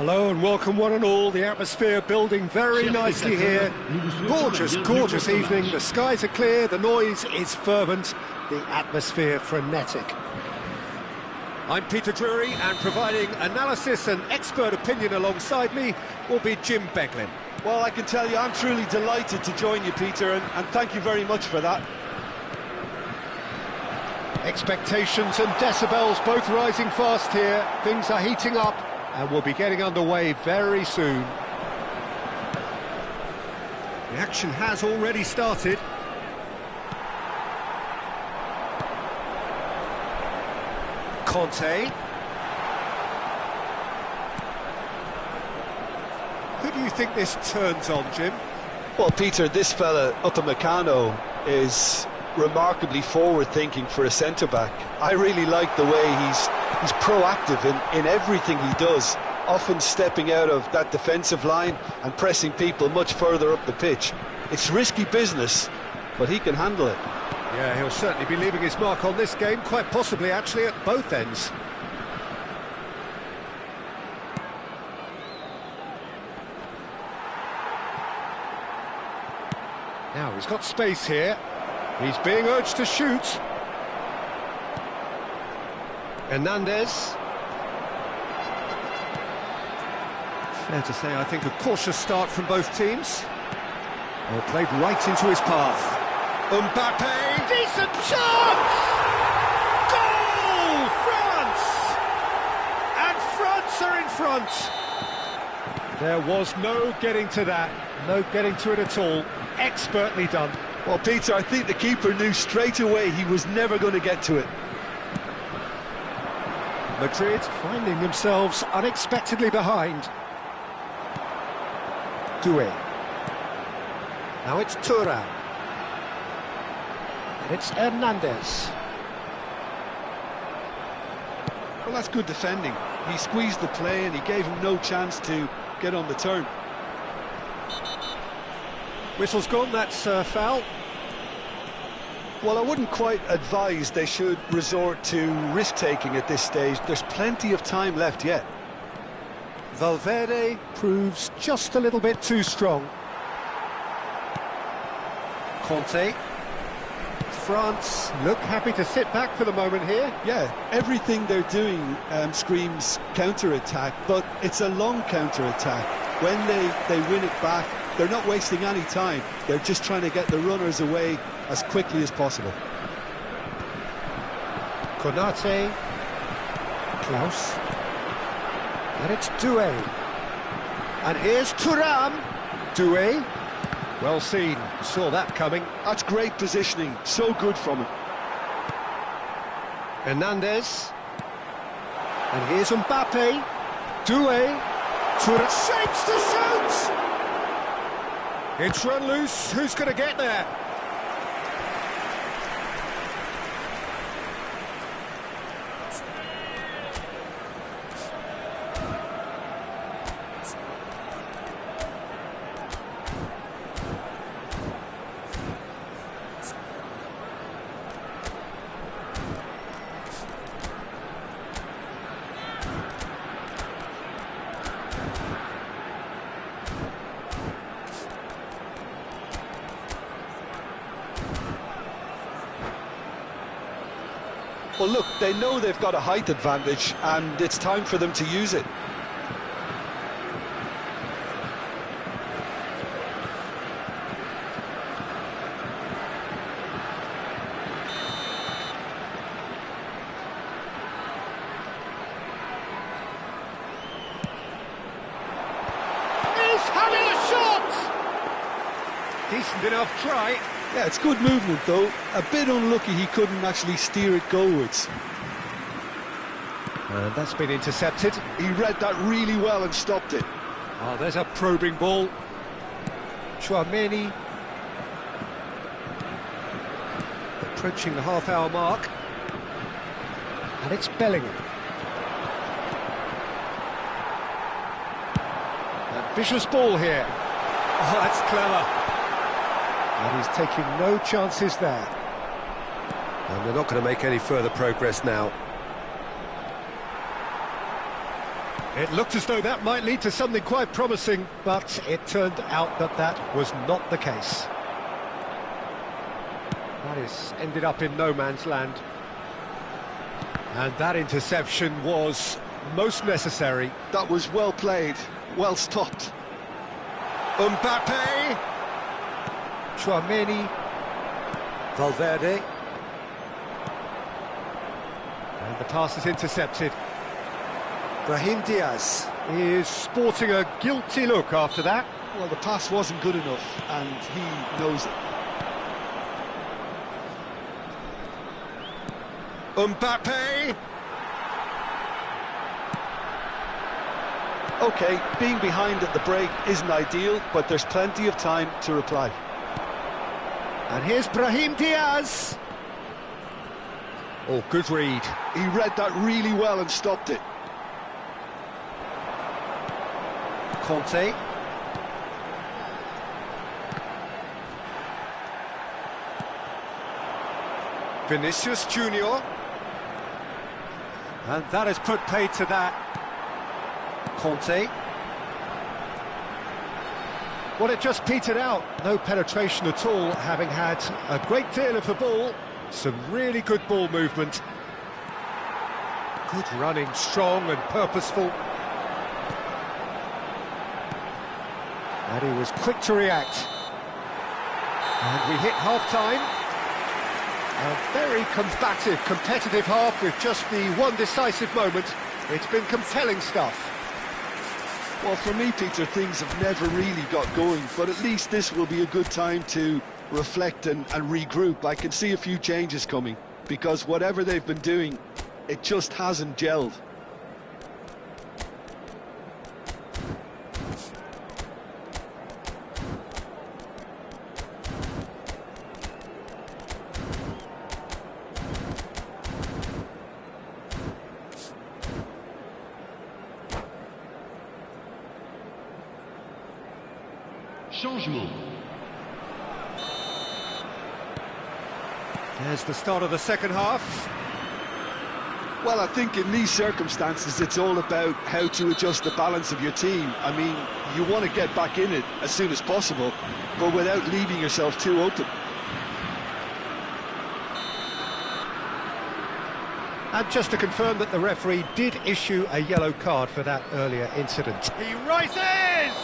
Hello and welcome one and all. The atmosphere building very nicely here. Gorgeous, gorgeous evening. The skies are clear, the noise is fervent, the atmosphere frenetic. I'm Peter Drury, and providing analysis and expert opinion alongside me will be Jim Beglin. Well, I can tell you I'm truly delighted to join you, Peter, and thank you very much for that. Expectations and decibels both rising fast here. Things are heating up. And we'll be getting underway very soon. The action has already started. Conte. Who do you think this turns on, Jim? Well, Peter, this fella, Upamecano, is remarkably forward-thinking for a centre-back. I really like the way he's proactive in everything he does, often stepping out of that defensive line and pressing people much further up the pitch. It's risky business, but he can handle it. Yeah, he'll certainly be leaving his mark on this game, quite possibly actually at both ends. Now he's got space here. He's being urged to shoot. Hernandez. Fair to say, I think, a cautious start from both teams. Well, played right into his path. Mbappe, decent chance! Goal! France! And France are in front. There was no getting to that, no getting to it at all. Expertly done. Well, Peter, I think the keeper knew straight away he was never going to get to it. Madrid finding themselves unexpectedly behind. Doué. Now it's Thuram. And it's Hernandez. Well, that's good defending. He squeezed the play and he gave him no chance to get on the turn. Whistle's gone, that's foul. Well, I wouldn't quite advise they should resort to risk-taking at this stage. There's plenty of time left yet. Valverde proves just a little bit too strong. Conte. France look happy to sit back for the moment here. Yeah, everything they're doing screams counter-attack, but it's a long counter-attack. When they win it back, they're not wasting any time. They're just trying to get the runners away as quickly as possible. Konate. Klaus. And it's Doué. And here's Thuram. Doué. Well seen. Saw that coming. That's great positioning. So good from him. Hernandez. And here's Mbappe. Doué. Thuram shapes to shoot! It's run loose. Who's going to get there? Well, look, they know they've got a height advantage, and it's time for them to use it. He's having a shot! Decent enough try. Yeah, it's good movement, though. A bit unlucky he couldn't actually steer it goalwards. And that's been intercepted. He read that really well and stopped it. Oh, there's a probing ball. Chouameni. Approaching the half-hour mark. And it's Bellingham. Ambitious ball here. Oh, that's clever. And he's taking no chances there. And they're not going to make any further progress now. It looked as though that might lead to something quite promising, but it turned out that that was not the case. That is ended up in no man's land. And that interception was most necessary. That was well played, well stopped. Mbappe. Tchouameni. Valverde. And the pass is intercepted. Brahim Diaz is sporting a guilty look after that. Well, the pass wasn't good enough, and he knows it. Mbappe. OK, being behind at the break isn't ideal, but there's plenty of time to reply. And here's Brahim Diaz. Oh, good read. He read that really well and stopped it. Conte. Vinicius Junior. And that has put paid to that. Conte. Well, it just petered out. No penetration at all, having had a great deal of the ball. Some really good ball movement. Good running, strong and purposeful. And he was quick to react. And we hit half-time. A very combative, competitive half with just the one decisive moment. It's been compelling stuff. Well, for me, Peter, things have never really got going, but at least this will be a good time to reflect and regroup. I can see a few changes coming, because whatever they've been doing, it just hasn't gelled. Changement. There's the start of the second half. Well, I think in these circumstances, it's all about how to adjust the balance of your team. I mean, you want to get back in it as soon as possible, but without leaving yourself too open. And just to confirm that the referee did issue a yellow card for that earlier incident. He rises!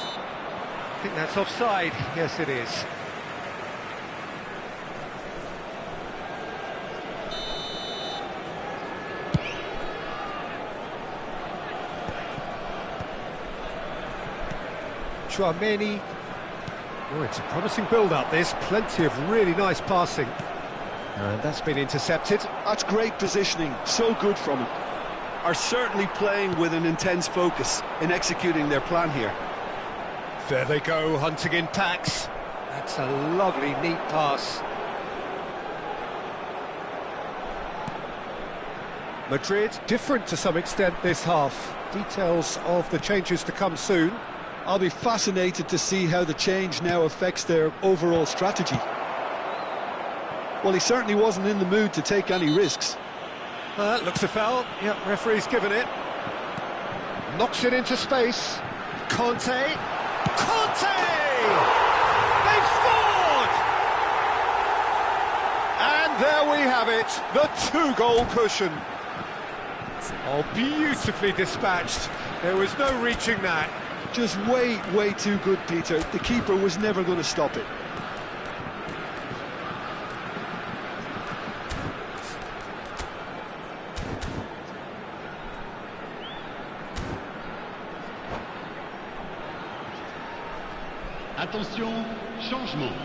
I think that's offside. Yes, it is. Tchouameni. Oh, it's a promising build-up, this. Plenty of really nice passing. And that's been intercepted. That's great positioning. So good from him. Are certainly playing with an intense focus in executing their plan here. There they go, hunting in packs. That's a lovely, neat pass. Madrid, different to some extent this half. Details of the changes to come soon. I'll be fascinated to see how the change now affects their overall strategy. Well, he certainly wasn't in the mood to take any risks. Looks a foul. Yep, referee's given it. Knocks it into space. Conte. Conte! They've scored! And there we have it, the two-goal cushion. Oh, beautifully dispatched. There was no reaching that. Just way too good, Peter. The keeper was never going to stop it. Attention, changement.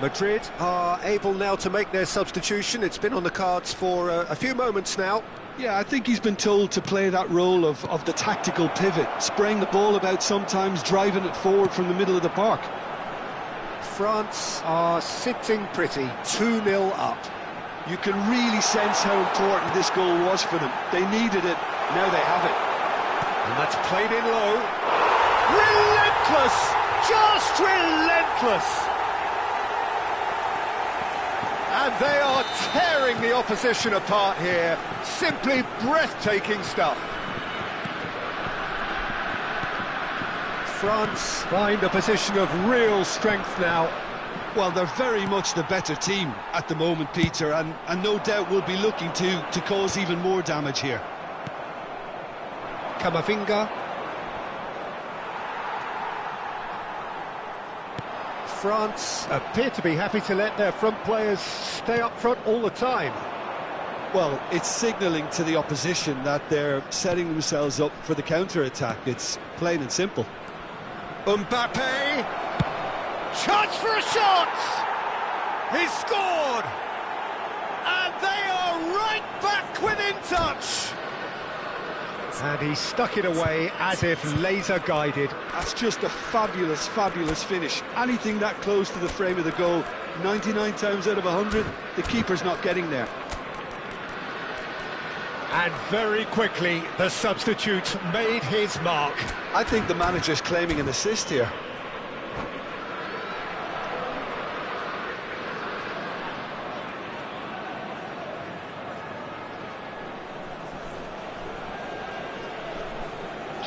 Madrid are able now to make their substitution. It's been on the cards for a few moments now. Yeah, I think he's been told to play that role of the tactical pivot, spraying the ball about sometimes, driving it forward from the middle of the park. France are sitting pretty, 2-0 up. You can really sense how important this goal was for them. They needed it, now they have it. And that's played in low. Relentless! Just relentless! And they are tearing the opposition apart here. Simply breathtaking stuff. France find a position of real strength now. Well, they're very much the better team at the moment, Peter, and no doubt will be looking to cause even more damage here. Camavinga. France appear to be happy to let their front players stay up front all the time. Well, it's signalling to the opposition that they're setting themselves up for the counter-attack. It's plain and simple. Mbappe! Chance for a shot! He's scored! And they are right back within touch! And he stuck it away as if laser-guided. That's just a fabulous, fabulous finish. Anything that close to the frame of the goal, 99 times out of 100, the keeper's not getting there. And very quickly, the substitute made his mark. I think the manager's claiming an assist here.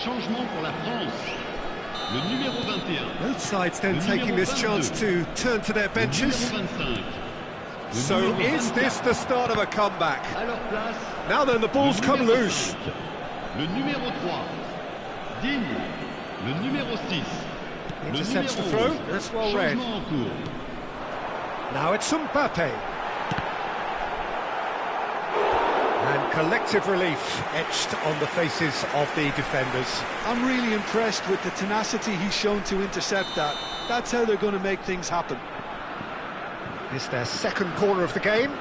Changement pour la France. Le numéro 21. Both sides then taking this chance to turn to their benches. So is this the start of a comeback? Now then, the ball's come loose. Le numéro 3. Digne. Le numéro 6. Intercepts the throw. That's well read. Now it's Mbappe. And collective relief etched on the faces of the defenders. I'm really impressed with the tenacity he's shown to intercept that. That's how they're going to make things happen. It's their second corner of the game.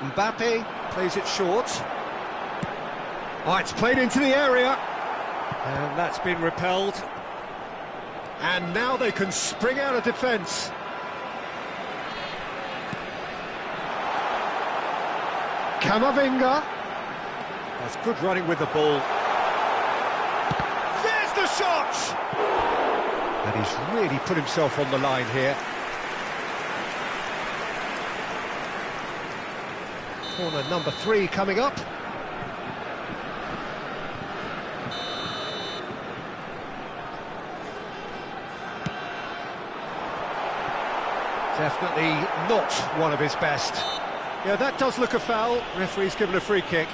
Mbappe plays it short. Oh, it's played into the area. And that's been repelled. And now they can spring out of defence. Camavinga. That's good running with the ball. There's the shot! And he's really put himself on the line here. Corner number 3 coming up. Definitely not one of his best. Yeah, that does look a foul. Referee's given a free kick.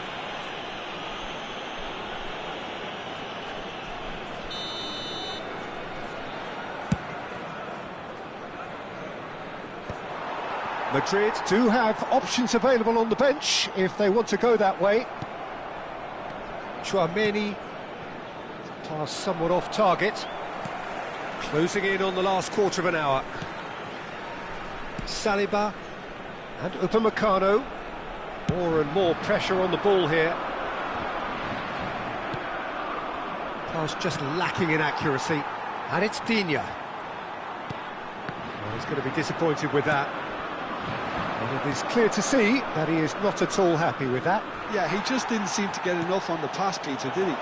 Madrid do have options available on the bench if they want to go that way. Tchouaméni, pass somewhat off target. Closing in on the last quarter of an hour. Saliba and Upamecano. More and more pressure on the ball here. Pass just lacking in accuracy. And it's Digne. Well, he's going to be disappointed with that. And it is clear to see that he is not at all happy with that. Yeah, he just didn't seem to get enough on the pass, Peter, did he?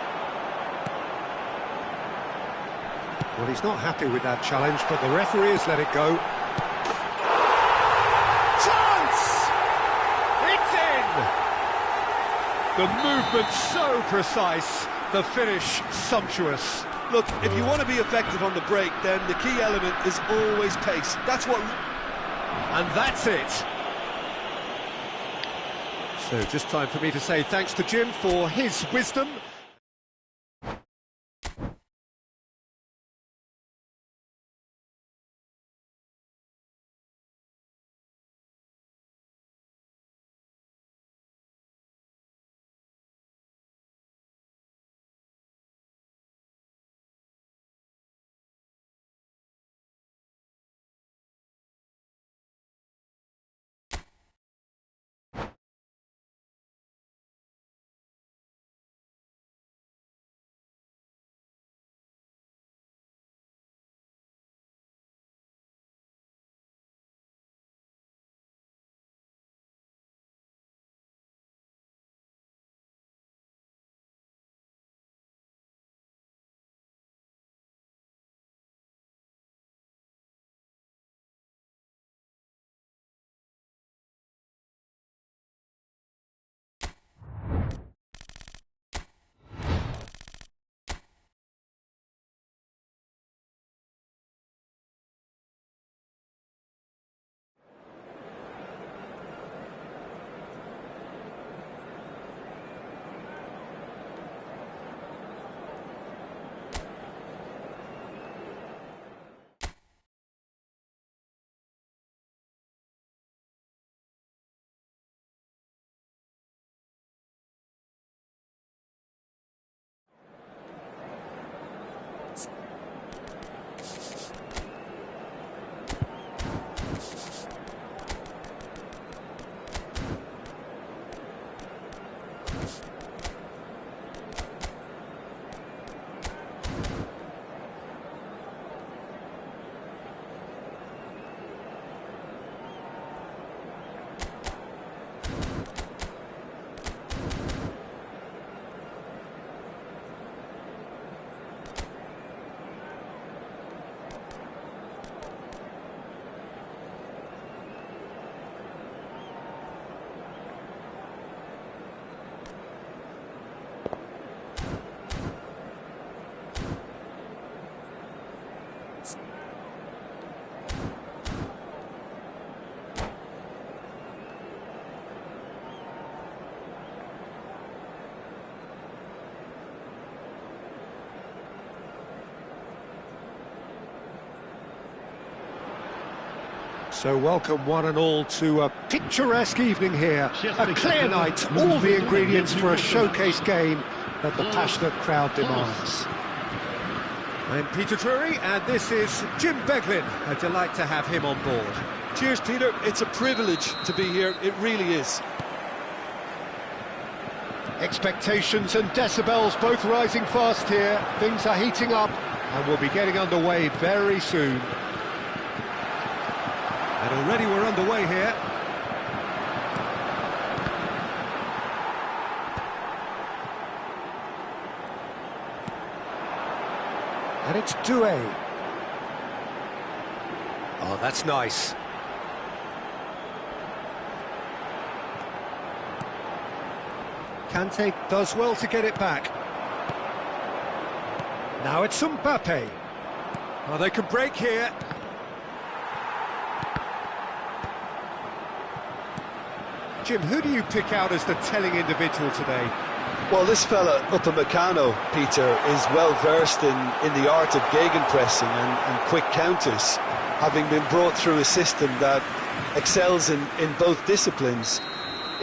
Well, he's not happy with that challenge, but the referee has let it go. The movement so precise, the finish sumptuous. Look, if you want to be effective on the break, then the key element is always pace. That's what... And that's it. So just time for me to say thanks to Jim for his wisdom. So welcome one and all to a picturesque evening here. A clear night, all the ingredients for a showcase game that the passionate crowd demands. I'm Peter Drury, and this is Jim Beglin. A delight to have him on board. Cheers, Peter. It's a privilege to be here. It really is. Expectations and decibels both rising fast here. Things are heating up, and we'll be getting underway very soon. And already we're underway here. And it's Doué. Oh, that's nice. Kante does well to get it back. Now it's Mbappe. Oh, they can break here. Jim, who do you pick out as the telling individual today? Well, this fella, Upamecano, Peter, is well versed in the art of gegenpressing and quick counters, having been brought through a system that excels in both disciplines.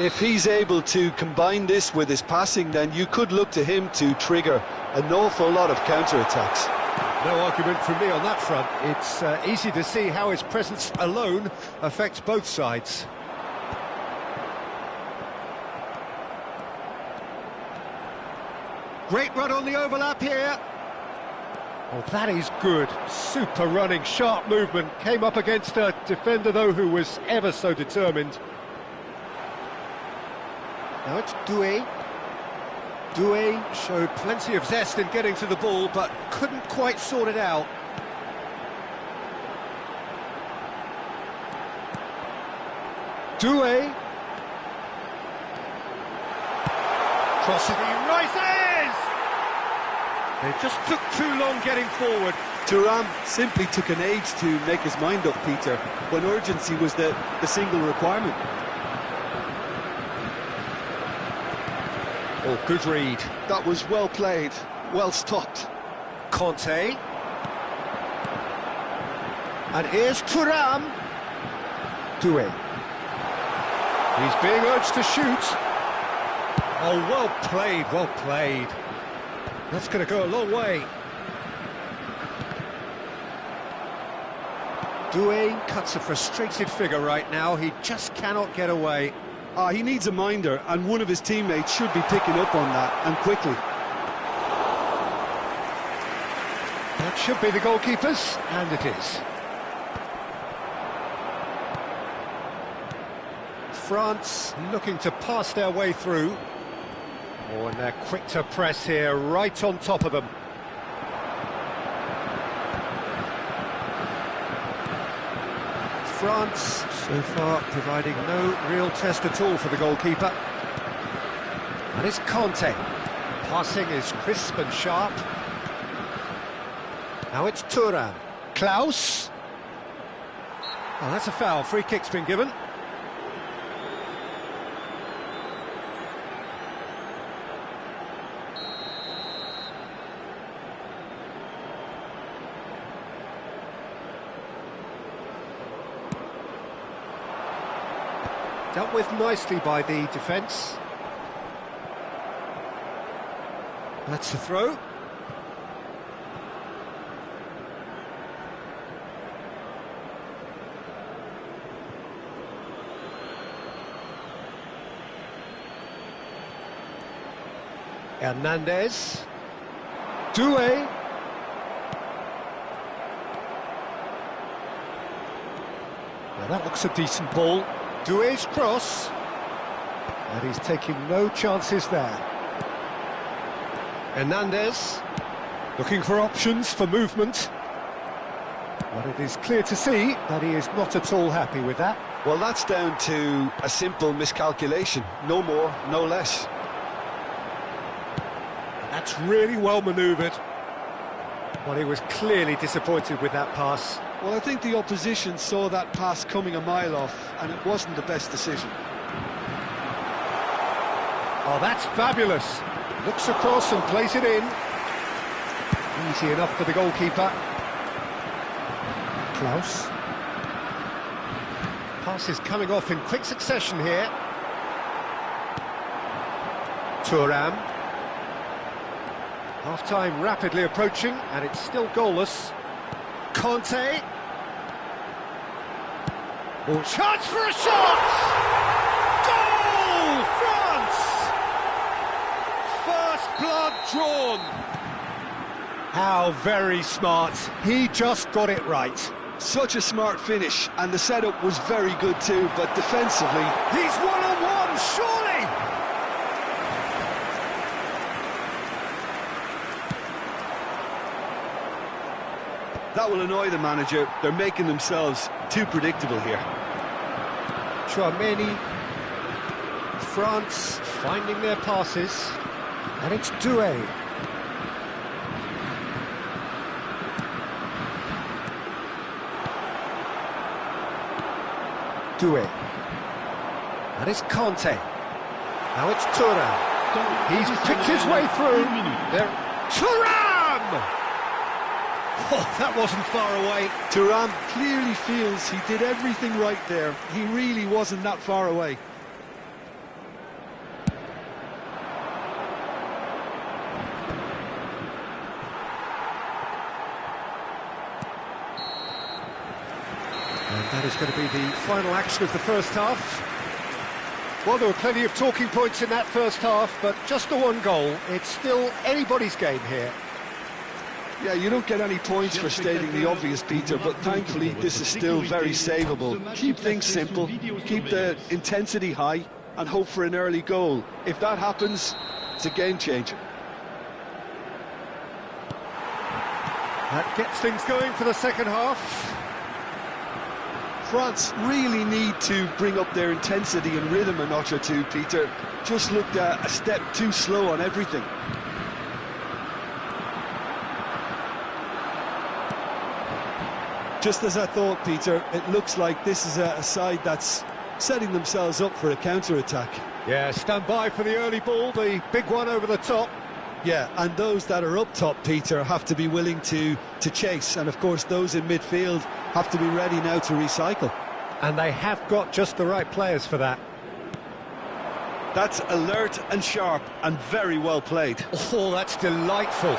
If he's able to combine this with his passing, then you could look to him to trigger an awful lot of counter-attacks. No argument from me on that front. It's easy to see how his presence alone affects both sides. Great run on the overlap here. Oh, that is good. Super running, sharp movement. Came up against a defender, though, who was ever so determined. Now it's Doué. Doué showed plenty of zest in getting to the ball, but couldn't quite sort it out. Doué. Crossing, he rises! They just took too long getting forward. Thuram simply took an age to make his mind up, Peter, when urgency was the single requirement. Oh, good read. That was well played, well stopped. Kante. And here's Thuram. Doué. He's being urged to shoot. Oh, well played, well played. That's going to go a long way. Doué cuts a frustrated figure right now. He just cannot get away. He needs a minder, and one of his teammates should be picking up on that, and quickly. That should be the goalkeeper's, and it is. France looking to pass their way through. Oh, and they're quick to press here, right on top of them. France, so far, providing no real test at all for the goalkeeper. And it's Kante. Passing is crisp and sharp. Now it's Thuram. Klaus. Oh, that's a foul. Free kick's been given. Dealt with nicely by the defence. That's the throw. Hernandez. Doué. Now that looks a decent ball. Doué's cross, and he's taking no chances there. Hernandez, looking for options for movement. But it is clear to see that he is not at all happy with that. Well, that's down to a simple miscalculation. No more, no less. That's really well manoeuvred. Well, he was clearly disappointed with that pass. Well, I think the opposition saw that pass coming a mile off, and it wasn't the best decision. Oh, that's fabulous. Looks across and plays it in. Easy enough for the goalkeeper. Klaus. Passes coming off in quick succession here. Thuram. Half-time rapidly approaching, and it's still goalless. Conte. Oh, chance for a shot! Goal! France! First blood drawn. How very smart. He just got it right. Such a smart finish, and the setup was very good too, but defensively... He's one-on-one, surely! That will annoy the manager. They're making themselves too predictable here. Chouameni. France finding their passes. And it's Doué. Doué. And it's Conte. Now it's Thuram. He's picked his way through. There. Thuram! Oh, that wasn't far away. Thuram clearly feels he did everything right there. He really wasn't that far away. And that is going to be the final action of the first half. Well, there were plenty of talking points in that first half, but just the one goal. It's still anybody's game here. Yeah, you don't get any points for stating the obvious, Peter, but thankfully this is still very savable. Keep things simple, keep the intensity high, and hope for an early goal. If that happens, it's a game changer. That gets things going for the second half. France really need to bring up their intensity and rhythm a notch or two, Peter. Just looked a step too slow on everything. Just as I thought, Peter, it looks like this is a side that's setting themselves up for a counter-attack. Yeah, stand by for the early ball, the big one over the top. Yeah, and those that are up top, Peter, have to be willing to chase. And, of course, those in midfield have to be ready now to recycle. And they have got just the right players for that. That's alert and sharp and very well played. Oh, that's delightful.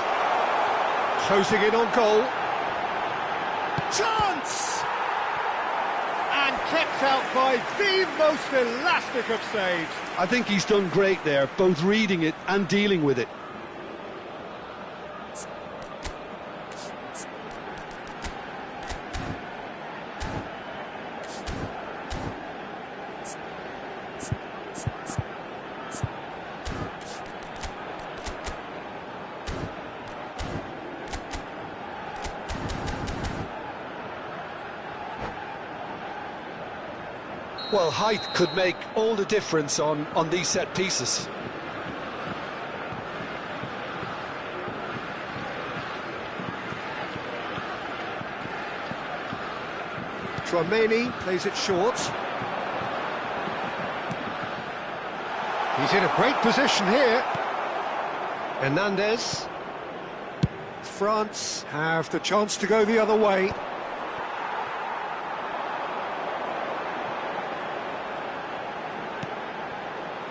Closing in on goal. Chance! And kept out by the most elastic of saves. I think he's done great there, both reading it and dealing with it. Well, height could make all the difference on these set pieces. Chouameni plays it short. He's in a great position here. Hernandez. France have the chance to go the other way.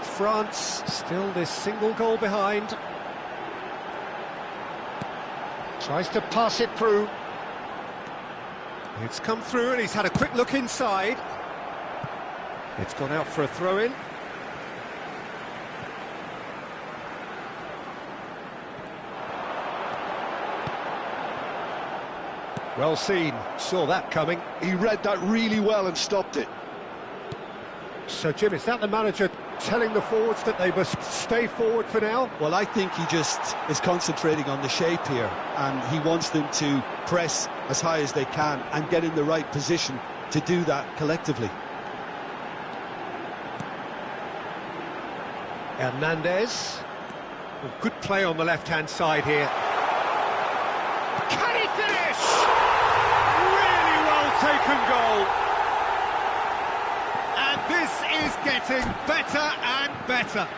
France still this single goal behind. Tries to pass it through. It's come through and he's had a quick look inside. It's gone out for a throw-in. Well seen, saw that coming. He read that really well and stopped it. So, Jim, is that the manager telling the forwards that they must stay forward for now? Well, I think he just is concentrating on the shape here, and he wants them to press as high as they can and get in the right position to do that collectively. Hernandez. Well, good play on the left-hand side here. Can he finish? Really well taken goal. And this is getting better and better.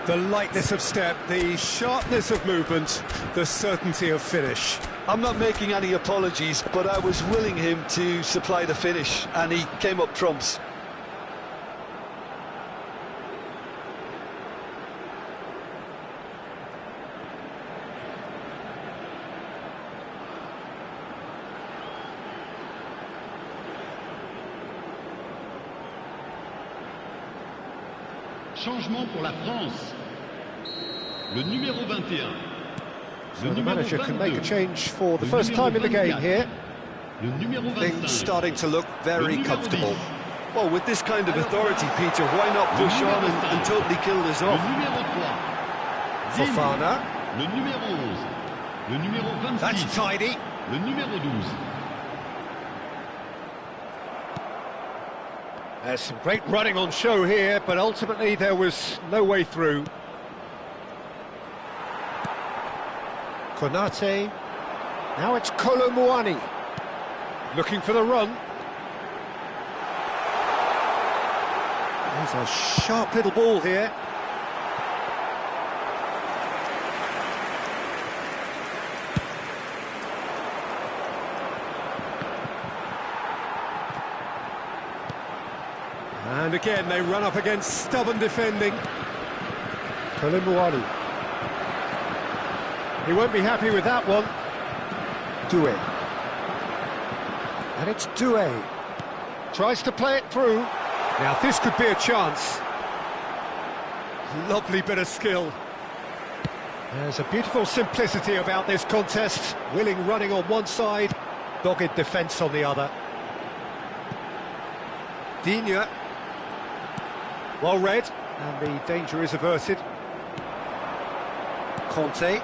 The lightness of step, the sharpness of movement, the certainty of finish. I'm not making any apologies, but I was willing him to supply the finish, and he came up trumps. Changement pour la France. Le numéro 21. So the manager can make a change for the first time in the game here. Le numéro 25. Things starting to look very comfortable. Well, with this kind of authority, Peter, why not push on and totally kill this Le off? numéro 3. Fofana. Le numéro 11. Le numéro 26. That's tidy. Le numéro 12. There's some great running on show here, but ultimately there was no way through. Konate. Now it's Kolo Muani. Looking for the run. There's a sharp little ball here. And again, they run up against stubborn defending. Kolo Muani. He won't be happy with that one. Doué. And it's Doué. Tries to play it through. Now this could be a chance. Lovely bit of skill. There's a beautiful simplicity about this contest. Willing running on one side, dogged defence on the other. Digne. Well read, and the danger is averted. Conte.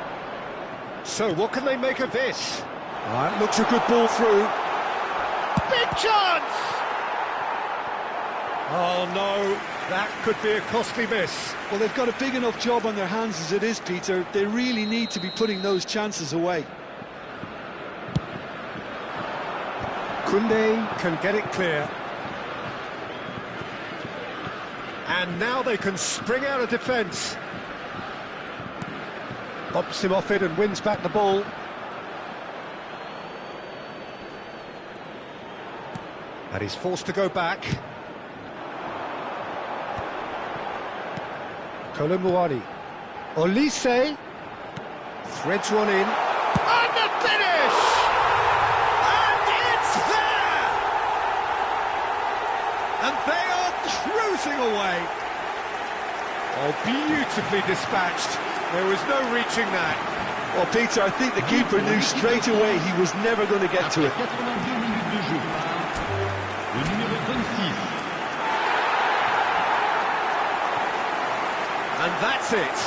So what can they make of this? That looks a good ball through. Big chance! Oh no, that could be a costly miss. Well, they've got a big enough job on their hands as it is, Peter. They really need to be putting those chances away. Koundé can get it clear. And now they can spring out of defence. Bumps him off it and wins back the ball. And he's forced to go back. Kolo Muani. Olise threads one in. And the finish! And it's there! And they are cruising away. Oh, beautifully dispatched. There was no reaching that. Well, Peter, I think the keeper knew straight away he was never going to get to it. 82 minutes de jeu. Le numéro 26. And that's it.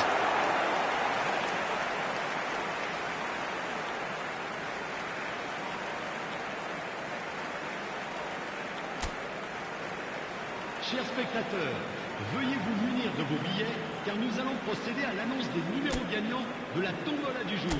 Chers spectateurs, veuillez vous munir de vos billets car nous allons procéder à l'annonce des numéros gagnants de la tombola du jour.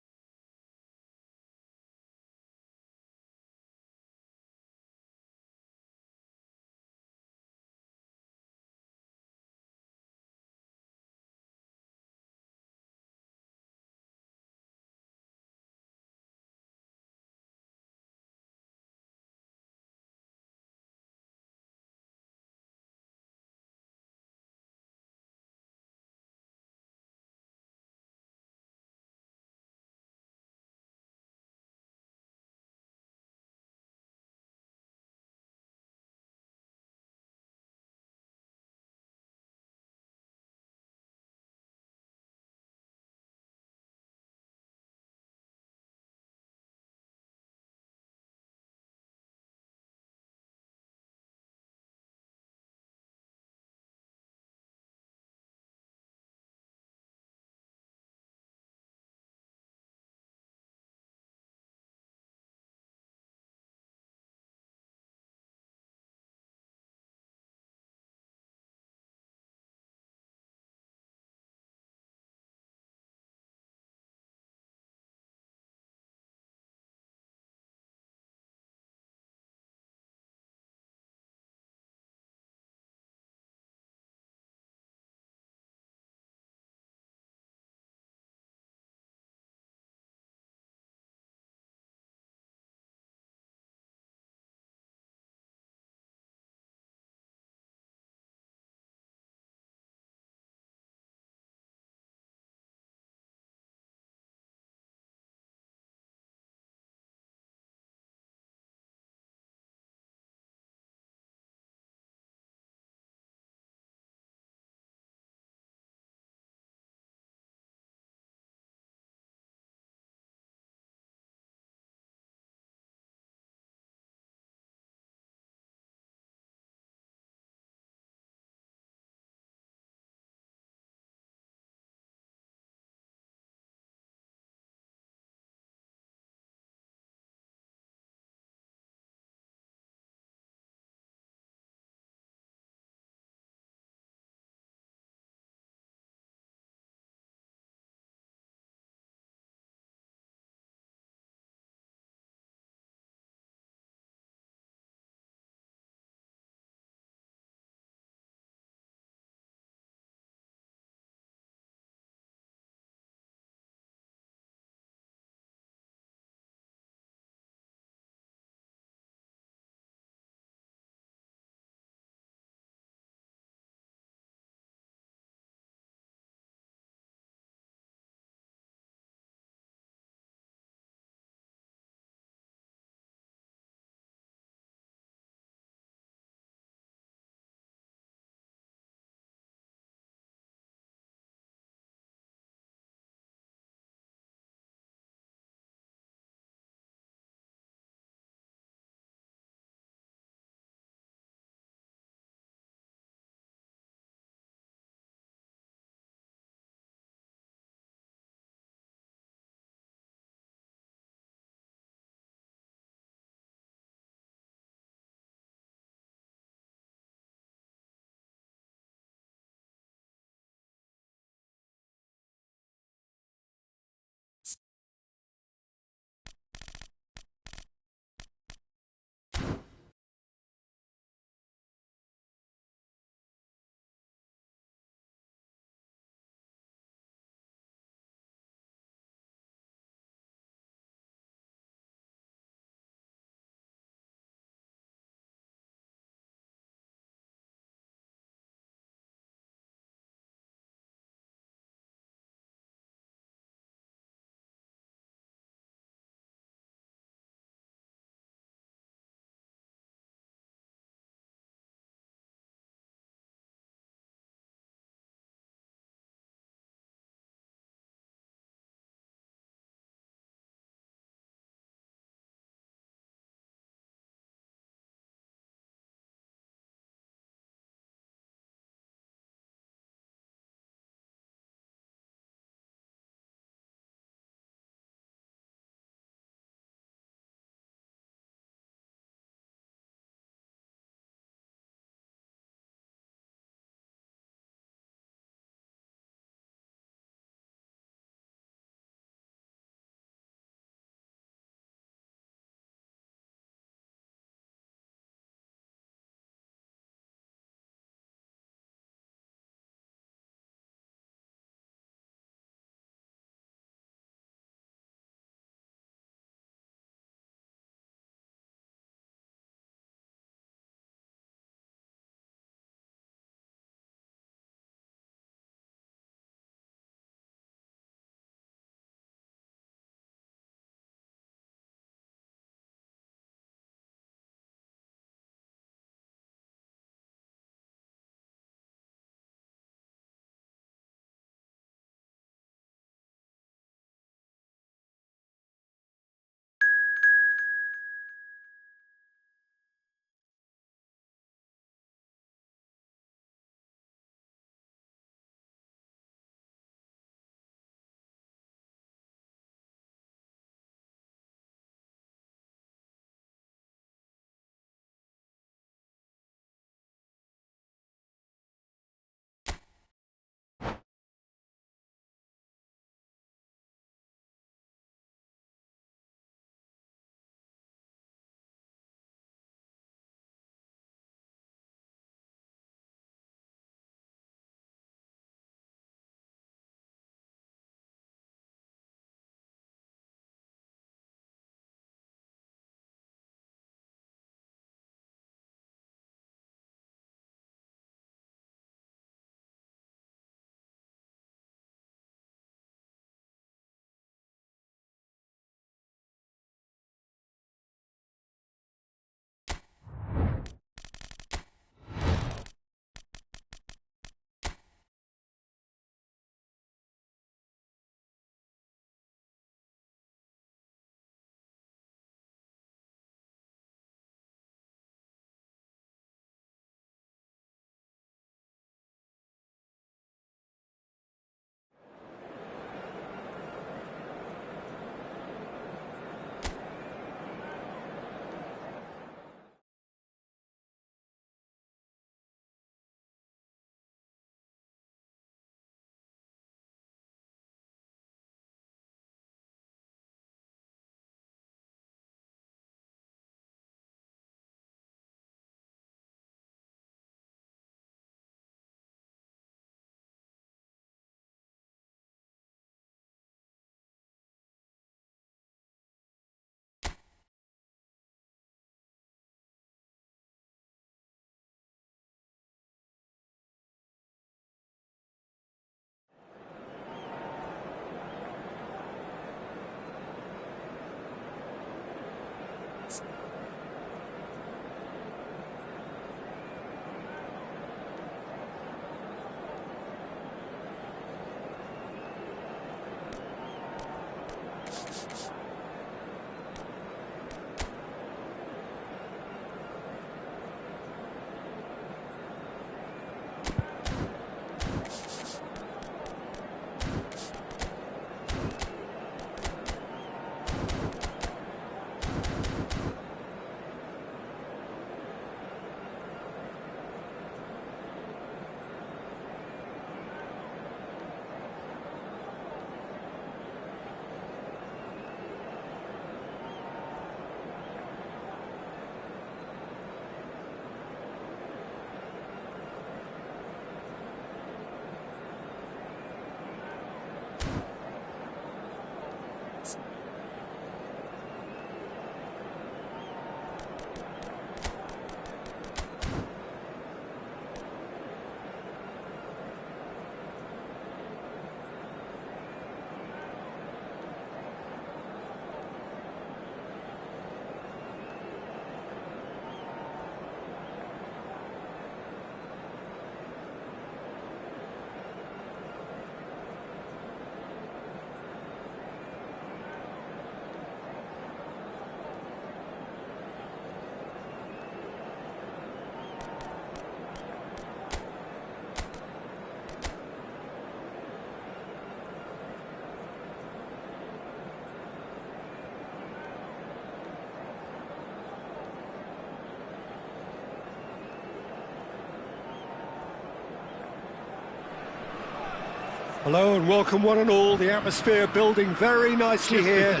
Hello and welcome one and all. The atmosphere building very nicely here.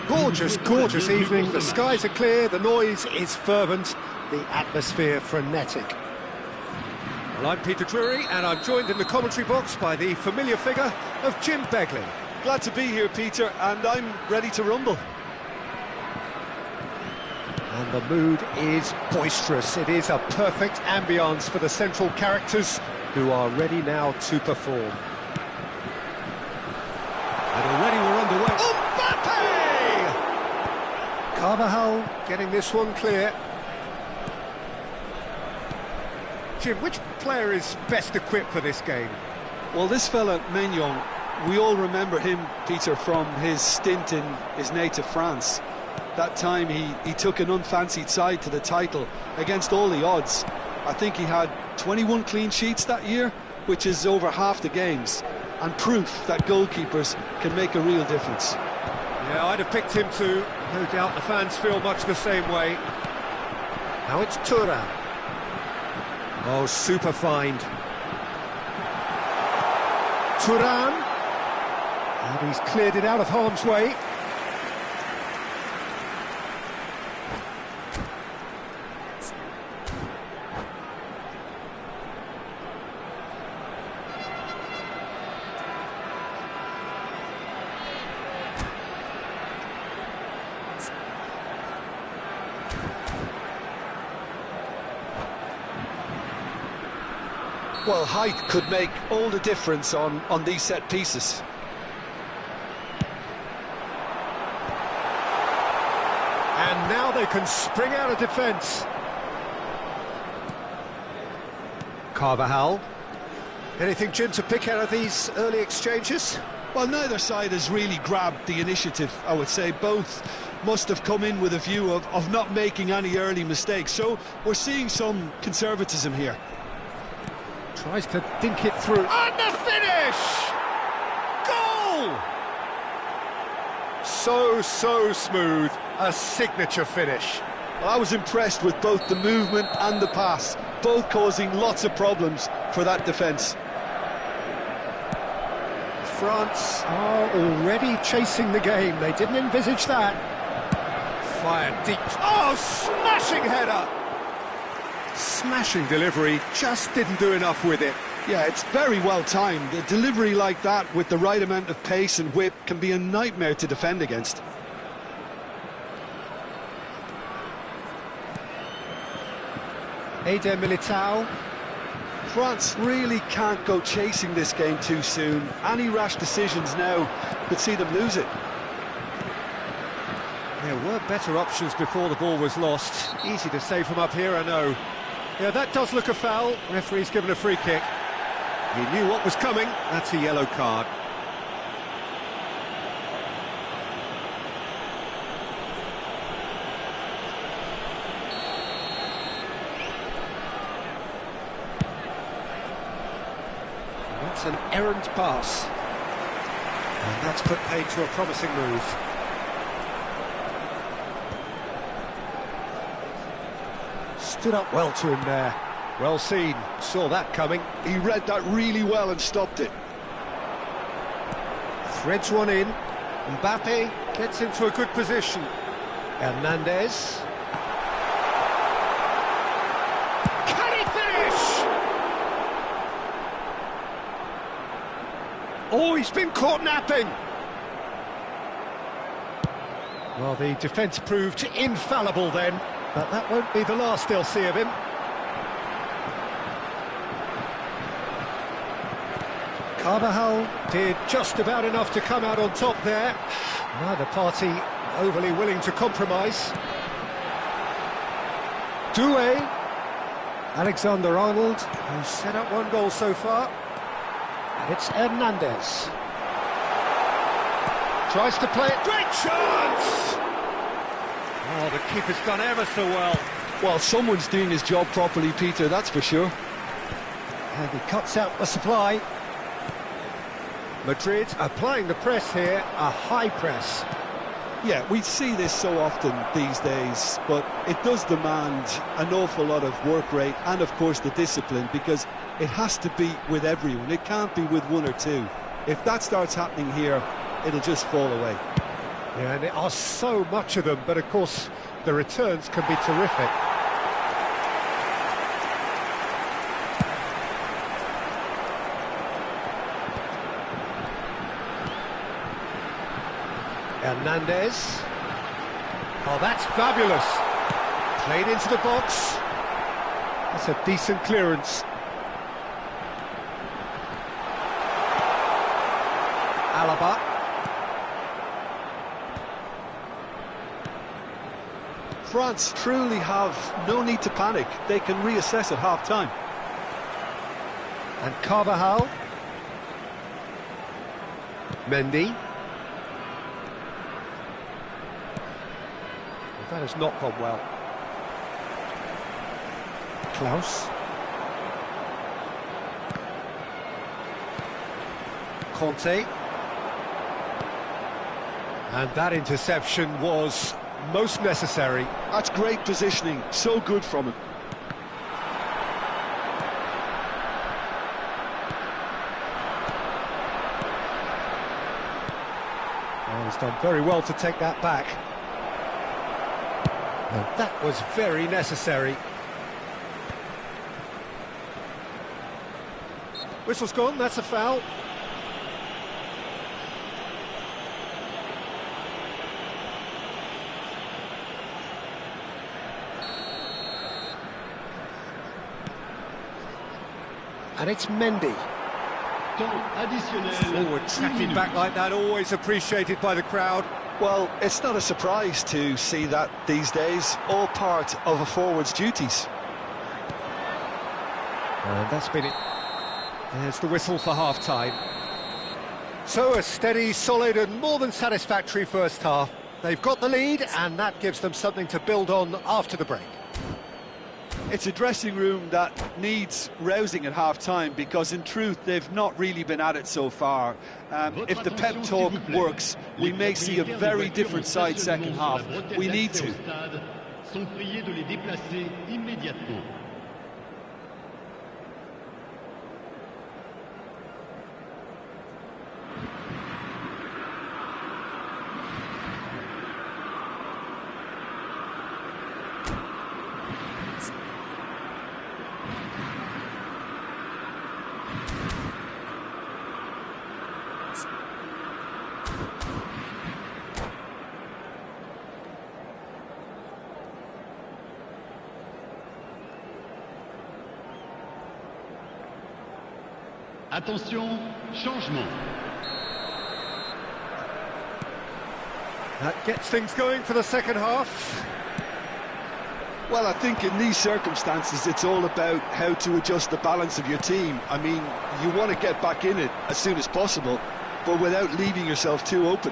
Gorgeous, gorgeous evening. The skies are clear, the noise is fervent, the atmosphere frenetic. Well, I'm Peter Drury and I'm joined in the commentary box by the familiar figure of Jim Beglin. Glad to be here, Peter, and I'm ready to rumble. And the mood is boisterous. It is a perfect ambience for the central characters who are ready now to perform. And already we're underway. Mbappe! Carvajal getting this one clear. Jim, which player is best equipped for this game? Well, this fella, Maignan, we all remember him, Peter, from his stint in his native France. That time he took an unfancied side to the title against all the odds. I think he had 21 clean sheets that year, which is over half the games, and proof that goalkeepers can make a real difference. Yeah, I'd have picked him too. No doubt the fans feel much the same way. Now it's Thuram. Oh, super find. Thuram. And he's cleared it out of harm's way. Well, height could make all the difference on these set pieces. And now they can spring out of defence. Carvajal. Anything, Jim, to pick out of these early exchanges? Well, neither side has really grabbed the initiative, I would say. Both must have come in with a view of not making any early mistakes. So we're seeing some conservatism here. Tries to dink it through. And the finish! Goal! So smooth. A signature finish. Well, I was impressed with both the movement and the pass, both causing lots of problems for that defence. France are already chasing the game. They didn't envisage that. Fired deep. Oh, smashing header! Smashing delivery, just didn't do enough with it. Yeah, it's very well timed. A delivery like that with the right amount of pace and whip can be a nightmare to defend against. Eder Militao. France really can't go chasing this game too soon. Any rash decisions now could see them lose it. There were better options before the ball was lost. Easy to say from up here, I know. Yeah, that does look a foul. Referee's given a free kick. He knew what was coming. That's a yellow card. That's an errant pass. And that's put paid to a promising move. Stood up well to him there. Well seen, saw that coming. He read that really well and stopped it. Threads one in. Mbappe gets into a good position. Hernandez. Can he finish? Oh, he's been caught napping. Well, the defence proved infallible then. But that won't be the last they'll see of him. Carvajal did just about enough to come out on top there. Neither party overly willing to compromise. Doué. Alexander-Arnold, who's set up one goal so far. And it's Hernandez. Tries to play it. Great chance! Oh, the keeper's done ever so well. Well, someone's doing his job properly, Peter, that's for sure. And he cuts out the supply. Madrid applying the press here, a high press. Yeah, we see this so often these days, but it does demand an awful lot of work rate and, of course, the discipline, because it has to be with everyone. It can't be with one or two. If that starts happening here, it'll just fall away. Yeah, and there are so much of them, but of course the returns can be terrific. Hernandez. Oh, that's fabulous. Played into the box. That's a decent clearance. Alaba. France truly have no need to panic. They can reassess at half-time. And Carvajal. Mendy. That has not gone well. Klaus. Conte. And that interception was most necessary. That's great positioning, so good from him. Oh, he's done very well to take that back. And that was very necessary. Whistle's gone, that's a foul. And it's Mendy. Forward tracking back like that, always appreciated by the crowd. Well, it's not a surprise to see that these days, all part of a forward's duties. And that's been it. There's the whistle for half-time. So a steady, solid and more than satisfactory first half. They've got the lead and that gives them something to build on after the break. It's a dressing room that needs rousing at half-time because in truth they've not really been at it so far. If the pep talk works, we may see a very different side second half. We need to. Attention, changement. That gets things going for the second half. Well, I think in these circumstances it's all about how to adjust the balance of your team. I mean, you want to get back in it as soon as possible, but without leaving yourself too open.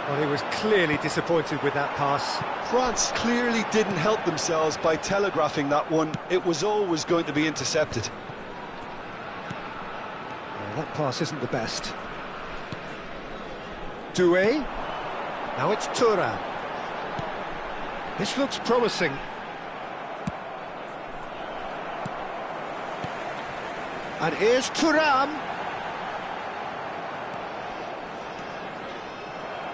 Well, he was clearly disappointed with that pass. France clearly didn't help themselves by telegraphing that one. It was always going to be intercepted. Well, that pass isn't the best. Doué. Now it's Thuram. This looks promising. And here's Thuram.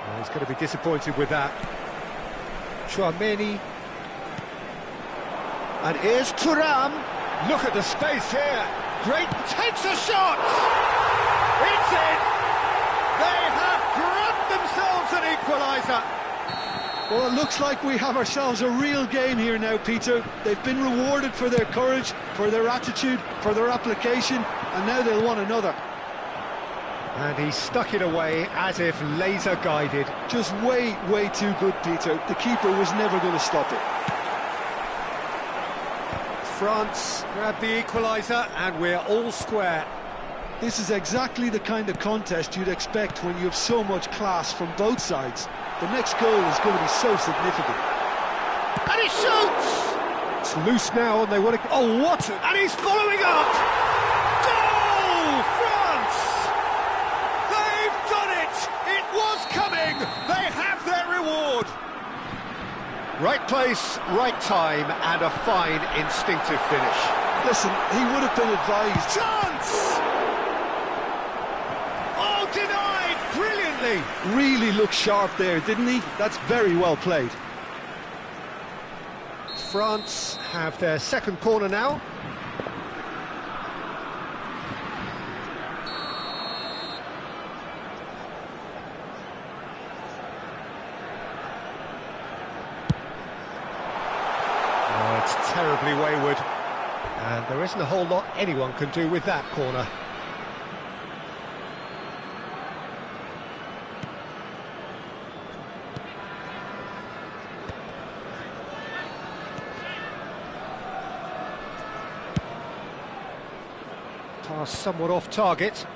Well, he's going to be disappointed with that. Chouameni. And here's Thuram. Look at the space here. Great, takes a shot. It's in. They have grabbed themselves an equaliser. Well, it looks like we have ourselves a real game here now, Peter. They've been rewarded for their courage, for their attitude, for their application, and now they'll want another. And he stuck it away as if laser-guided. Just way too good, Peter. The keeper was never going to stop it. France grabbed the equaliser, and we're all square. This is exactly the kind of contest you'd expect when you have so much class from both sides. The next goal is going to be so significant. And he shoots! It's loose now, and they want to... Oh, what? And he's following up! Goal! France! They've done it! It was coming! They have their reward! Right place, right time, and a fine instinctive finish. Listen, he would have been advised. Chance! Oh, denied brilliantly. Really looked sharp there, didn't he? That's very well played. France have their second corner now. Oh, it's terribly wayward. And there isn't a whole lot anyone can do with that corner. Pass somewhat off target.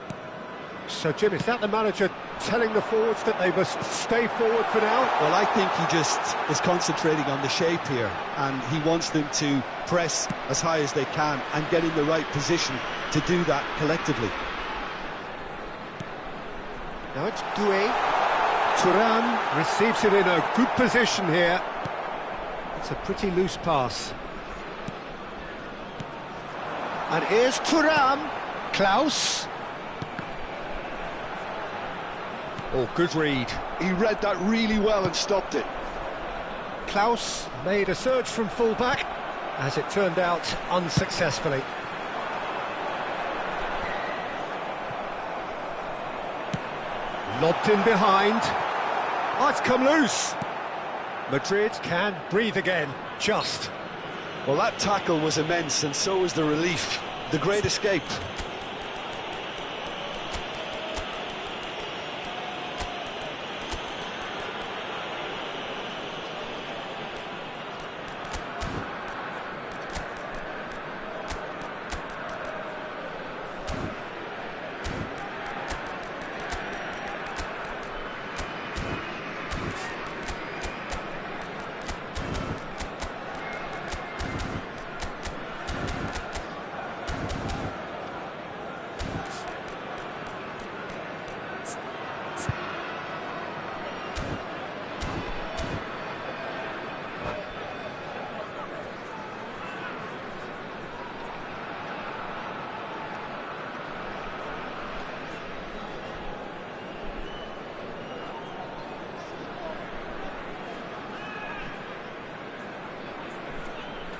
So, Jim, is that the manager telling the forwards that they must stay forward for now? Well, I think he just is concentrating on the shape here, and he wants them to press as high as they can and get in the right position to do that collectively. Now it's Doué. Thuram receives it in a good position here. It's a pretty loose pass. And here's Thuram. Klaus. Oh, good read. He read that really well and stopped it. Klaus made a surge from full-back, as it turned out unsuccessfully. Lobbed in behind. Oh, it's come loose. Madrid can breathe again, just. Well, that tackle was immense, and so was the relief. The great escape.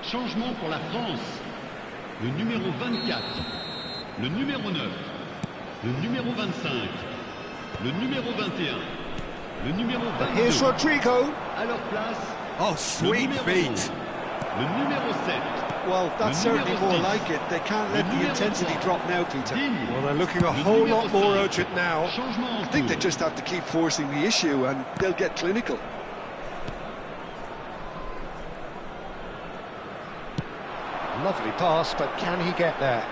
Changement pour la France. Le numéro 24, le numéro 9, le numéro 25, le numéro 21, le numéro 22. Here's Rodrigo. À leur place, Oh, sweet feet. le numéro 7. Well, that's Le certainly numéro more 10. like it. They can't let Le the numéro intensity 3. drop now, Peter. Digne. Well, they're looking a Le whole numéro lot more 5. urgent now. Changement en I think they cours. just have to keep forcing the issue and they'll get clinical. Lovely pass, but can he get there?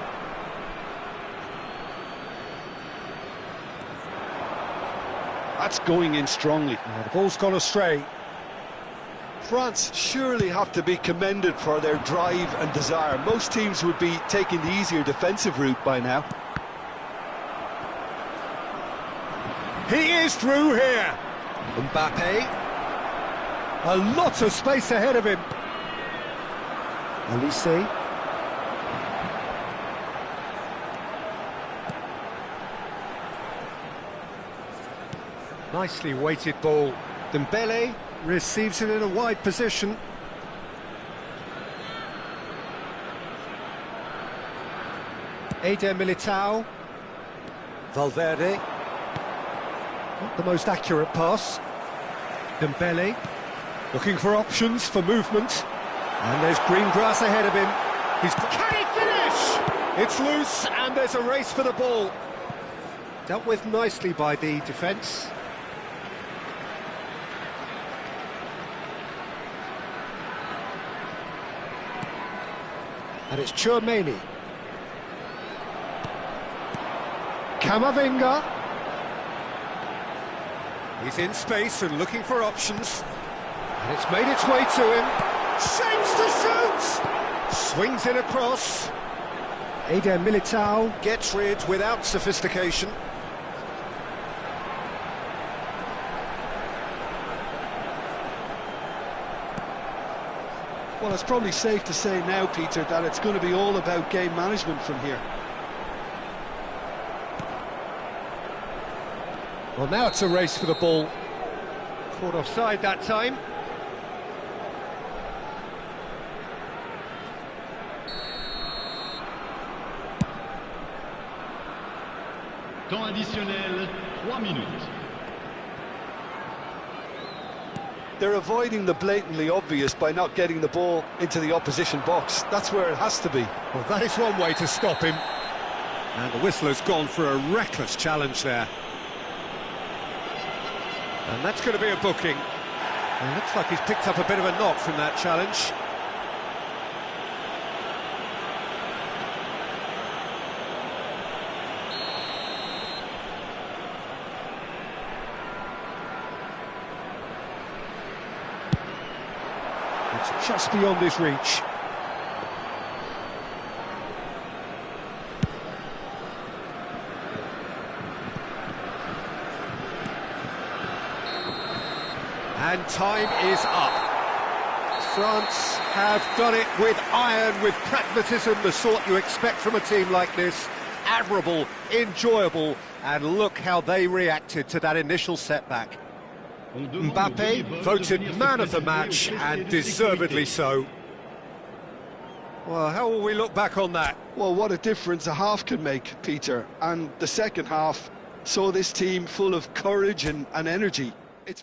That's going in strongly. The ball's gone astray. France surely have to be commended for their drive and desire. Most teams would be taking the easier defensive route by now. He is through here. Mbappe. A lot of space ahead of him. Elise. Nicely weighted ball. Dembele receives it in a wide position. Eder Militao. Valverde. Not the most accurate pass. Dembele looking for options for movement. And there's green grass ahead of him. Can he finish? It's loose and there's a race for the ball. Dealt with nicely by the defence. And it's Tchouaméni. Camavinga. He's in space and looking for options. And it's made its way to him. Shapes to shoot! Swings in across. Eder Militao gets rid without sophistication. Well, it's probably safe to say now, Peter, that it's going to be all about game management from here. Well, now it's a race for the ball. Caught offside that time. Temps additionnel, 3 minutes. They're avoiding the blatantly obvious by not getting the ball into the opposition box. That's where it has to be. Well, that is one way to stop him. And the whistle has gone for a reckless challenge there. And that's going to be a booking. It looks like he's picked up a bit of a knock from that challenge. It's just beyond his reach. And time is up. France have done it with iron, with pragmatism, the sort you expect from a team like this. Admirable, enjoyable, and look how they reacted to that initial setback. Mbappe voted man of the match, and deservedly so. Well, how will we look back on that? Well, what a difference a half can make, Peter. And the second half saw this team full of courage and energy. It's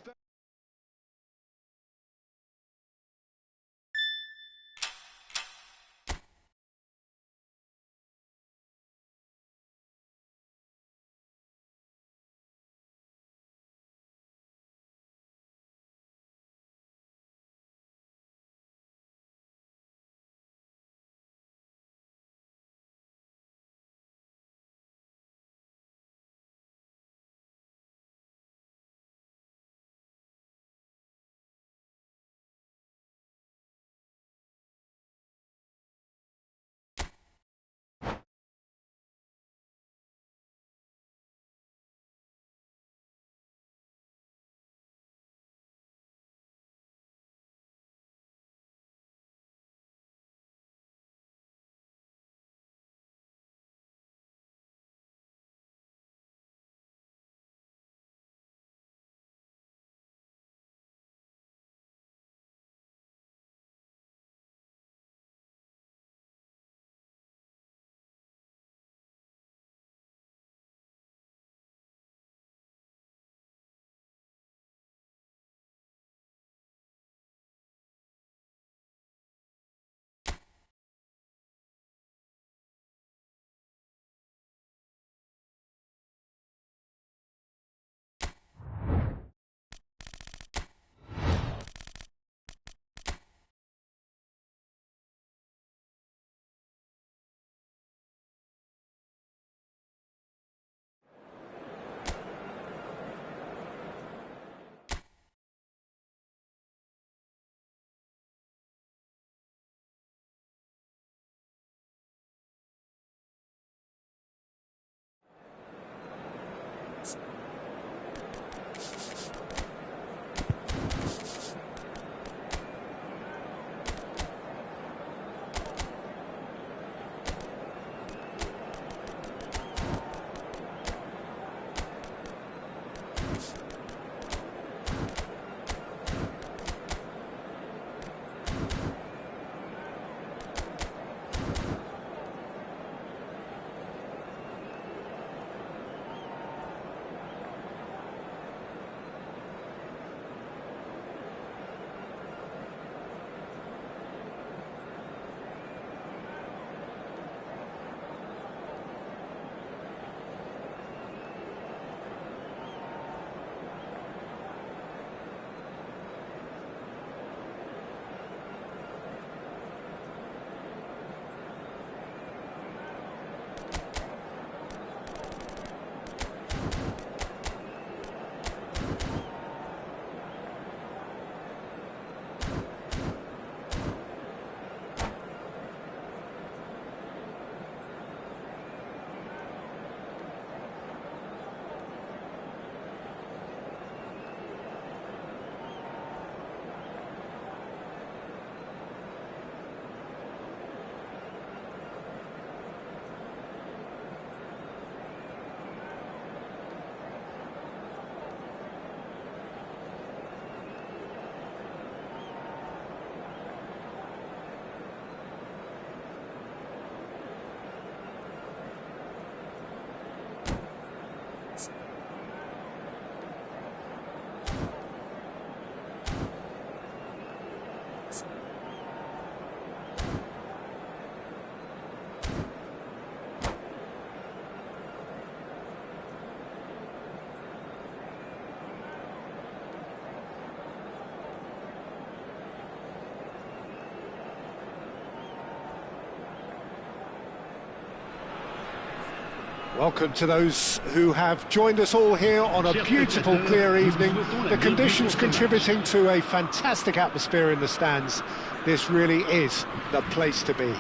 Welcome to those who have joined us all here on a beautiful, clear evening. The conditions contributing to a fantastic atmosphere in the stands. This really is the place to be.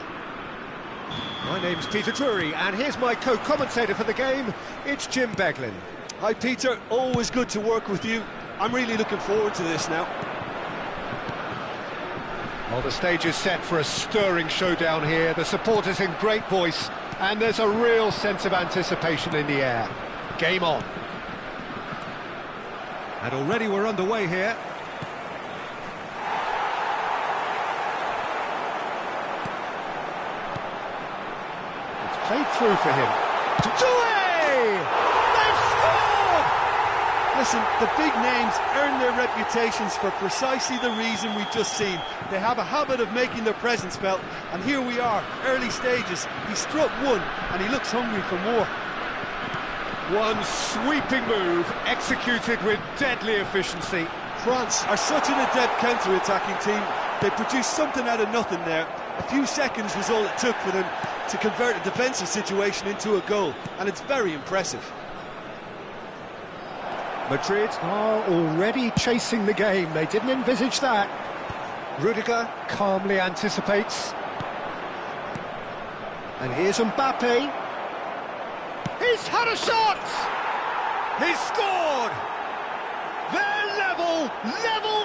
My name's Peter Drury, and here's my co-commentator for the game. It's Jim Beglin. Hi Peter, always good to work with you. I'm really looking forward to this now. Well, the stage is set for a stirring showdown here. The supporters in great voice, and there's a real sense of anticipation in the air. Game on. And already we're underway here. It's played through for him. They've scored! Listen, the big names earn their reputations for precisely the reason we've just seen. They have a habit of making their presence felt, and here we are, early stages. He struck one, and he looks hungry for more. One sweeping move, executed with deadly efficiency. France are such an adept counter-attacking team. They produced something out of nothing there. A few seconds was all it took for them to convert a defensive situation into a goal, and it's very impressive. Madrid are already chasing the game. They didn't envisage that. Rudiger calmly anticipates. And here's Mbappe. He's had a shot! He's scored! They're level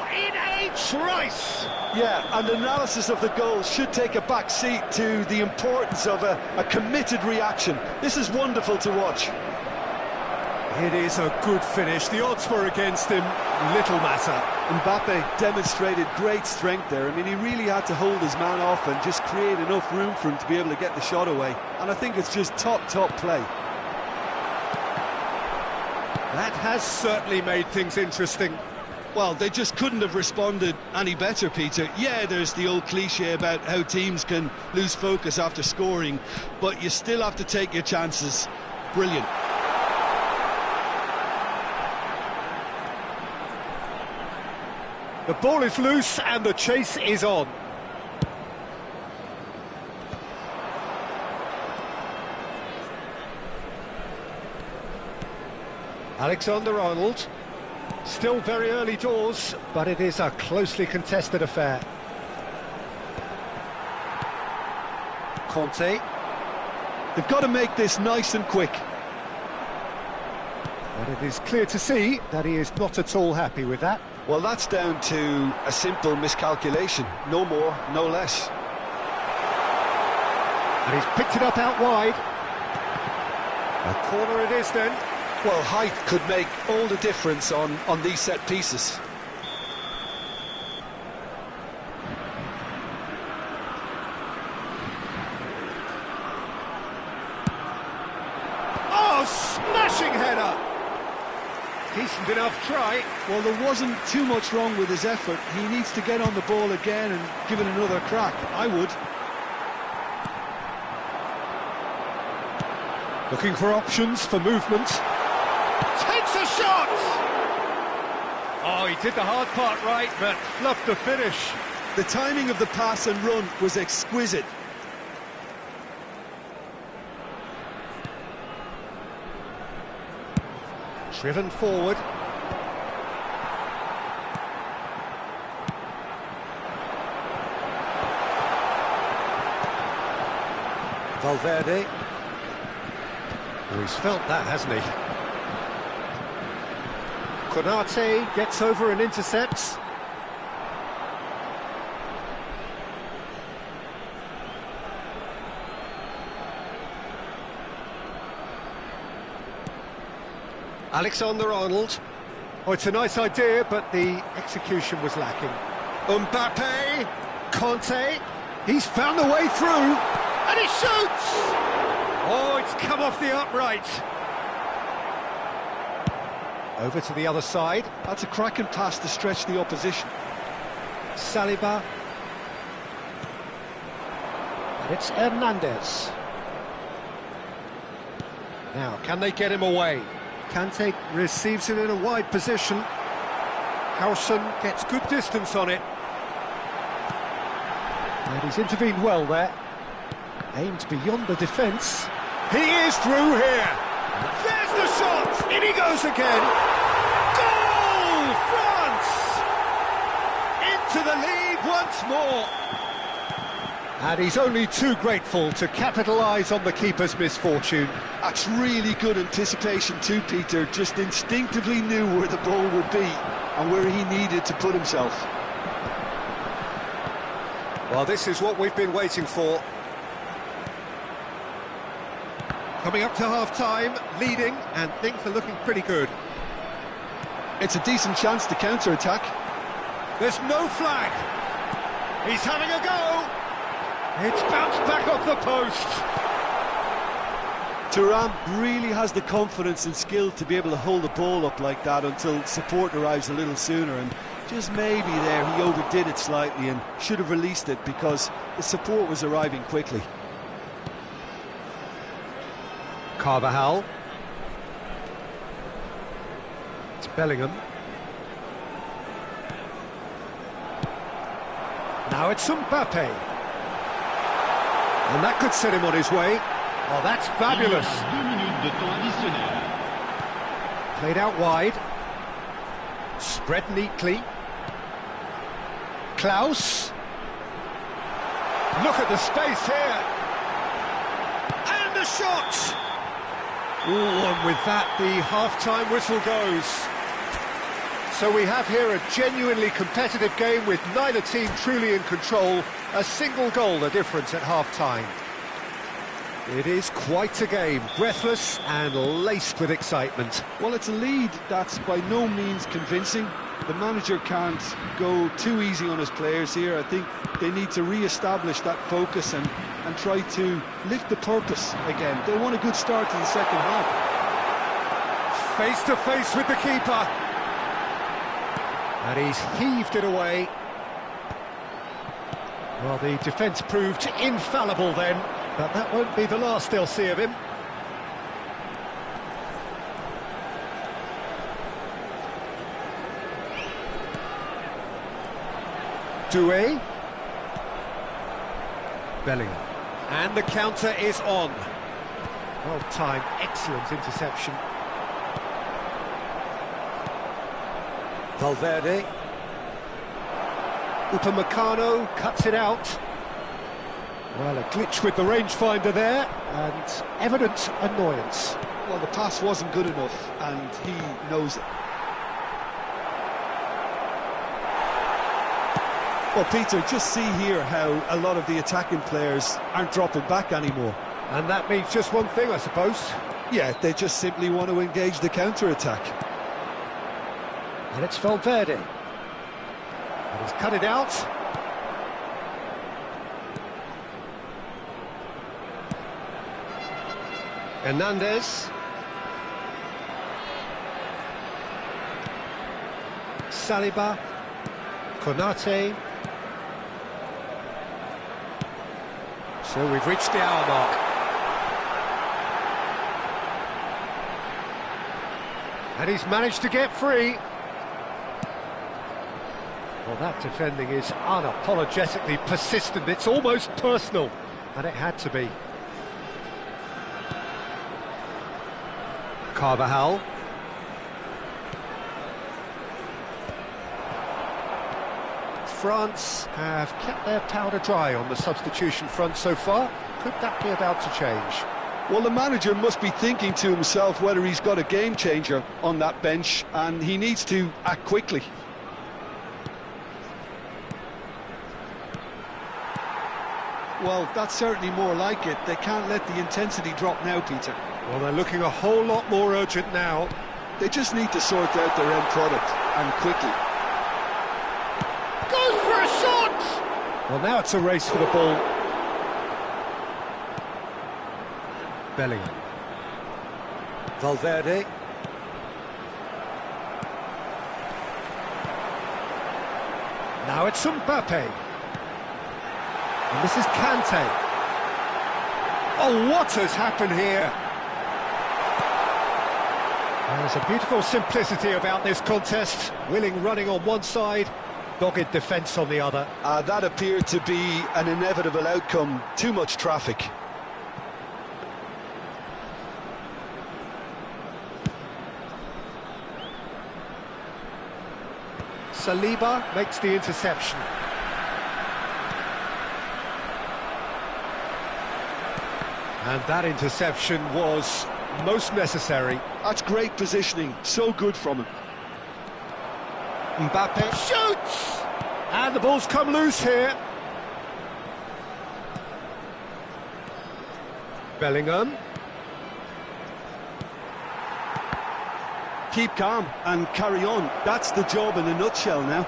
in a trice! Yeah, and analysis of the goal should take a back seat to the importance of a committed reaction. This is wonderful to watch. It is a good finish. The odds were against him. Little matter. Mbappe demonstrated great strength there. I mean, he really had to hold his man off and just create enough room for him to be able to get the shot away. And I think it's just top play. That has certainly made things interesting. Well, they just couldn't have responded any better, Peter. Yeah, there's the old cliche about how teams can lose focus after scoring, but you still have to take your chances. Brilliant. The ball is loose and the chase is on. Alexander-Arnold. Still very early doors, but it is a closely contested affair. Conte. They've got to make this nice and quick. But it is clear to see that he is not at all happy with that. Well, that's down to a simple miscalculation. No more, no less. And he's picked it up out wide. A corner it is then. Well, height could make all the difference on these set pieces. Oh, smashing header! Decent enough try. Well, there wasn't too much wrong with his effort. He needs to get on the ball again and give it another crack. I would. Looking for options for movement. Takes a shot! Oh, he did the hard part right, but fluffed the finish. The timing of the pass and run was exquisite. Driven forward. Valverde. Oh, he's felt that, hasn't he? Konate gets over and intercepts. Alexander-Arnold. Oh, it's a nice idea, but the execution was lacking. Mbappe, Conte, he's found the way through, and he shoots! Oh, it's come off the upright. Over to the other side. That's a cracking pass to stretch the opposition. Saliba. And it's Hernandez. Now, can they get him away? Kante receives it in a wide position. Howson gets good distance on it. And he's intervened well there. Aimed beyond the defence. He is through here. There's the shot. In he goes again. Goal! France! Into the lead once more. And he's only too grateful to capitalise on the keeper's misfortune. That's really good anticipation too, Peter. Just instinctively knew where the ball would be and where he needed to put himself. Well, this is what we've been waiting for. Coming up to half-time, leading, and things are looking pretty good. It's a decent chance to counter-attack. There's no flag. He's having a go. It's bounced back off the post. Thuram really has the confidence and skill to be able to hold the ball up like that until support arrives a little sooner, and just maybe there he overdid it slightly and should have released it because the support was arriving quickly. Carvajal. It's Bellingham. Now it's Mbappe. And that could set him on his way. Oh, that's fabulous. 2 minutes de temps additionnel. Played out wide. Spread neatly. Klaus. Look at the space here. And the shot! Ooh, and with that, the half-time whistle goes. So we have here a genuinely competitive game with neither team truly in control. A single goal the difference at half-time. It is quite a game, breathless and laced with excitement. Well, it's a lead that's by no means convincing. The manager can't go too easy on his players here. I think they need to re-establish that focus and try to lift the purpose again. They want a good start to the second half. Face to face with the keeper. And he's heaved it away. Well, the defence proved infallible then, but that won't be the last they'll see of him. Doué. Bellingham. And the counter is on. Well timed, excellent interception. Valverde. Upamecano cuts it out. Well, a glitch with the rangefinder there, and evident annoyance. Well, the pass wasn't good enough, and he knows it. Well, Peter, just see here how a lot of the attacking players aren't dropping back anymore. And that means just one thing, I suppose. Yeah, they just simply want to engage the counter-attack. And it's Valverde. And he's cut it out. Hernandez. Saliba. Konate. So we've reached the hour mark. And he's managed to get free. Well, that defending is unapologetically persistent. It's almost personal, and it had to be. Carvajal. France have kept their powder dry on the substitution front so far. Could that be about to change? Well, the manager must be thinking to himself whether he's got a game changer on that bench, and he needs to act quickly. Well, that's certainly more like it. They can't let the intensity drop now, Peter. Well, they're looking a whole lot more urgent now. They just need to sort out their end product, and quickly. Goes for a shot! Well, now it's a race for the ball. Bellingham. Valverde. Now it's Mbappe. And this is Kante. Oh, what has happened here? There's a beautiful simplicity about this contest. Willing running on one side, dogged defence on the other. That appeared to be an inevitable outcome. Too much traffic. Saliba makes the interception. And that interception was most necessary. That's great positioning, so good from him. Mbappe shoots! And the ball's come loose here. Bellingham. Keep calm and carry on. That's the job in a nutshell now.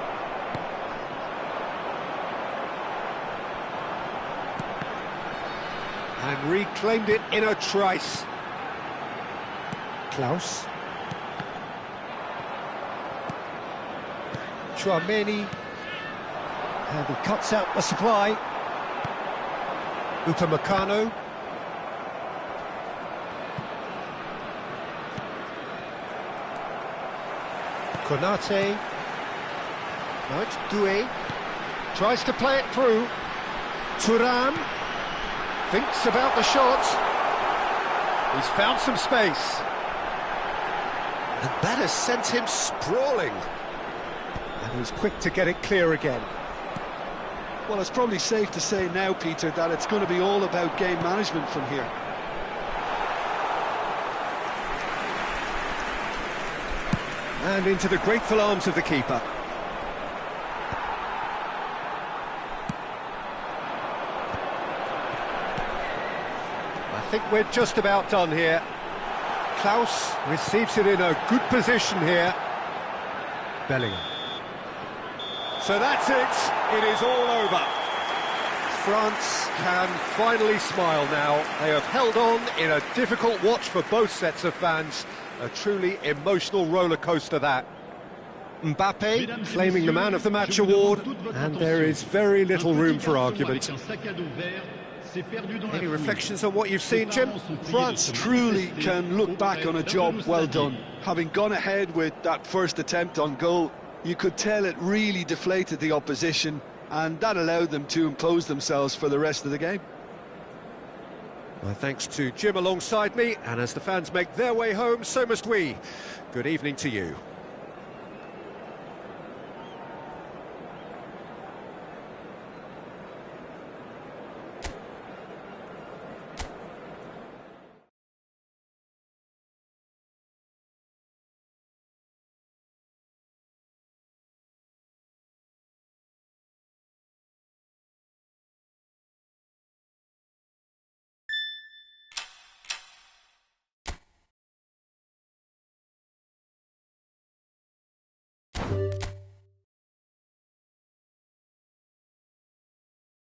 And reclaimed it in a trice. Klaus. Chouameni. And he cuts out the supply. Upamecano. Konate. Now it's Doué. Tries to play it through. Thuram. Thinks about the shot. He's found some space. And that has sent him sprawling. And he's quick to get it clear again. Well, it's probably safe to say now, Peter, that it's going to be all about game management from here. And into the grateful arms of the keeper. I think we're just about done here. Klaus receives it in a good position here. Bellingham. So that's it. It is all over. France can finally smile now. They have held on in a difficult watch for both sets of fans. A truly emotional roller coaster that. Mbappe claiming the Man of the Match award, and there is very little room for argument. Any reflections on what you've seen, Jim? France truly can look back on a job well done. Having gone ahead with that first attempt on goal, you could tell it really deflated the opposition, and that allowed them to impose themselves for the rest of the game. My thanks to Jim alongside me, and as the fans make their way home, so must we. Good evening to you.